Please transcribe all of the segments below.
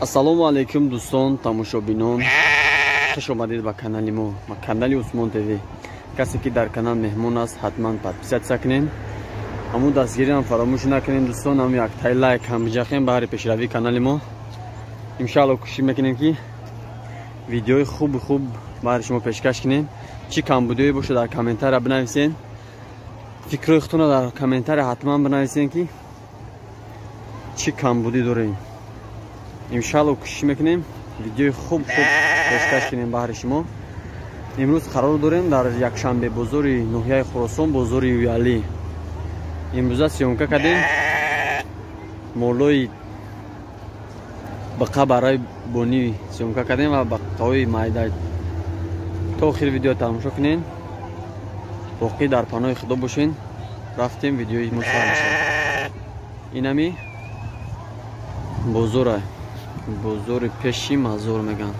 Ассалому алайкум дӯстон, тамошобинон. Хуш омадед ба канали мо, канали Усмон ТВ. Касе ки дар канал меҳмон аст, ҳатман подписатсия кунед. Аму дастгириам фаромӯш накунед дӯстон, аму як тай лайк ҳам биҷахем баҳри пешравии канали мо. Иншалло кӯшиш мекунем ки видеои хуб баҳри шумо пешкаш кунем. Чӣ камбудие бошад дар комментария бинависен. Фикрои худтонро дар комментария ҳатман бинависен ки чӣ камбудӣ дорем. Иншалло кӯшиш мекунем видеои хуб пешкаш кунем баҳри шумо. имрӯз қарор дорем дар якшанбе бозори ноҳияи Хӯросон, бозори Уялӣ. имрӯза сёмка кардем молои бақа барои бонӣ сёмка кардем ва бақаҳои майда. то охири видео тамошо кунед. боқӣ дар паноҳи худо бошен. рафтем видеои мо сар мешавад. инами бозора, бозори пеши мазор меган.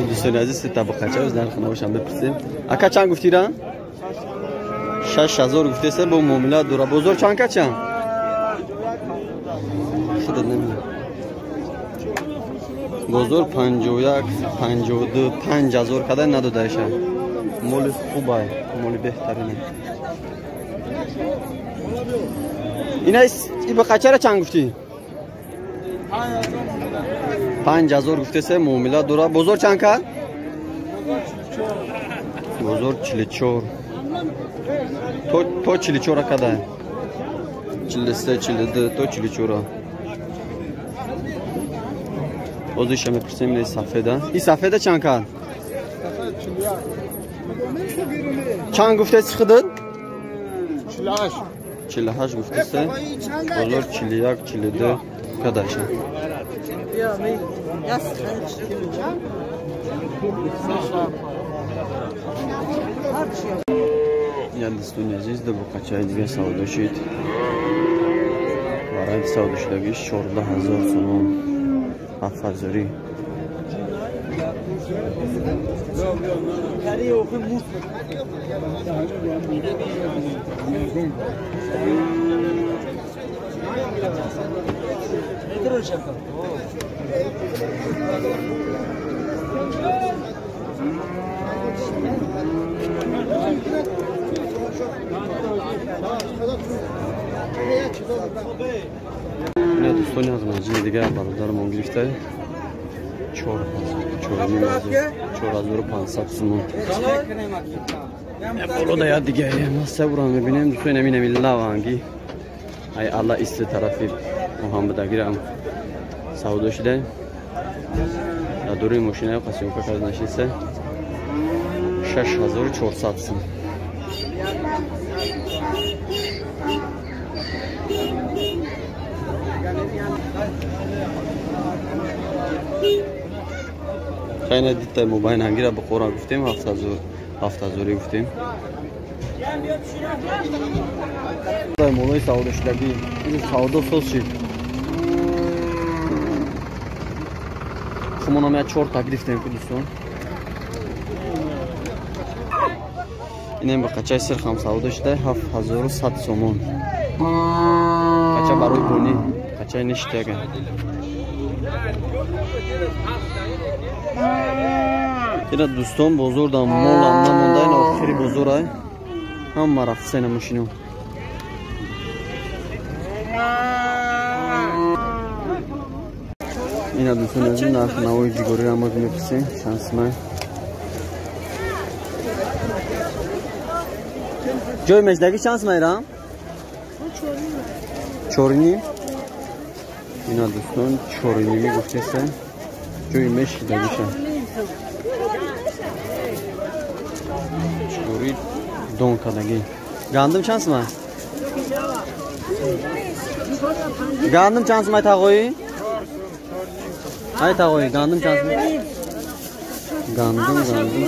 دوستان عزیز طبقه‌چه از نرخ نوشم بپرسیم. اکا چند گفتی را؟ 6000 گفته سر با معامله دوره. بزرگ چند که چند؟ خودت نمیدونم. بزرگ 51 52 5000 کده ندادهشه. مال خوبه، مال بهترینه. اینا ای بقچه را چند گفتی؟ 5000 گفته سه معامله دوره. بزرگ چند کرد؟ بزرگ 44. تو 44 کده 43 42 تو 44. بازش میپرسیم این سفیده. این سفیده چند کرد؟ چند گفته چی خودت؟ 48 گفته سه. بزرگ 41 42 کدهشه. یا دوستان عزیز دو بقچه دیگه سودا شد. برای سودا شدگیش 14000 سوم افزاری. نه دوستانی از مجموعه دیگه برادرم گرفته 4500 سوم. بالا دیگه دیگه ما سبرا میبینیم دوستان نمینم لوانگی ای الله است طرفی محمد اگرم سودا شده. در دوره ماشینه قسیم که کرد نشسته 6400 سوم. خیلی دیتا موبایل هنگی را به قرآن گفتیم 7000 گفتیم. مولای سودا شدگی این سودا سوز شد. خمون هم 4 تا گرفتیم که دوستان. این هم به قچه سرخ هم سودا شده 7100 سومون. قچه برای بونی قچه نشته گه. اینا دوستان بزرگ دام مول هم نمونده. این آخری بزرگ هم مرفت سینه ماشینو. اینا دوستان از این نرخ نوای جیگاری هم از میپسیم شانس من جای مجدگی شانس میرم 4.5. اینا دوستان 4.5 گفته سه جای مشک دگیشه 4 دون کدگی. گندم شانس من گندم شانس من تاقوی ای تاقوی گندم شانس من Gandım sevdim.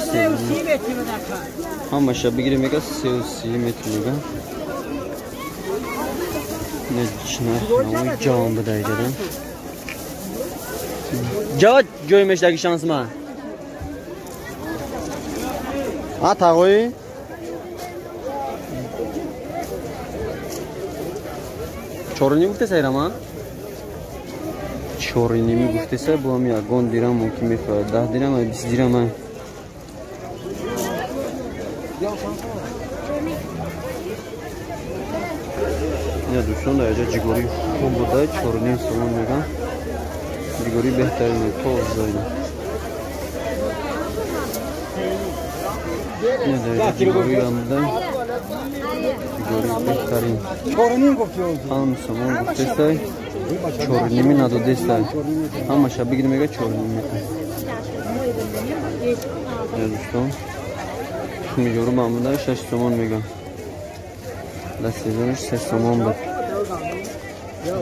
Ama şa bigire mega sevsi metrega. Ne çınar ne can bedaydan. Cevap görmüşteki şansıma. Ata koy. Çorini gufte ama. Çorini mi guftese bu am ya gon diram mümkün mi falan. 10 diram 20 diram. Ya دوستان در اینجا جیگوری خوب بوده چورنی سومون میگم جیگوری بهترینه تو زایده یا در اینجا جیگوری هم بوده جیگوری بهترین هم سومون گفته سای چورنی می نداده سای هم شب بگیری میگه چورنی میگه یا دوستان میگورم هم بوده 6 سومون میگم دستیزونش 3 سومون بود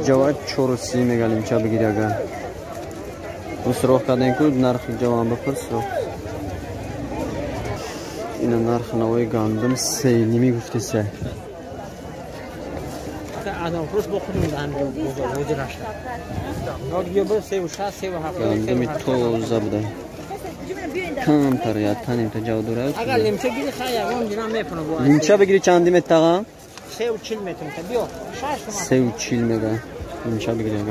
جواد چورسی میگالیم چه بگیری اگر اون سراخ کردن که نرخ جوان بپرس سراخ این نرخ نوای گندم 3 نیمی گفته 3 آدم فروش بخوریم دهن بوده نشد ناگیو بر 3 و 6 3 و 7 گندمی توزه بوده کم تر یا تنیم تا جا دوره اگر لیمچه گیری خیلی اون دیرم میپنه بو لیمچه بگیری چندی متر 3 و 40 متر بیا 6 3 و 40 میگه لیمچه بگیری اگر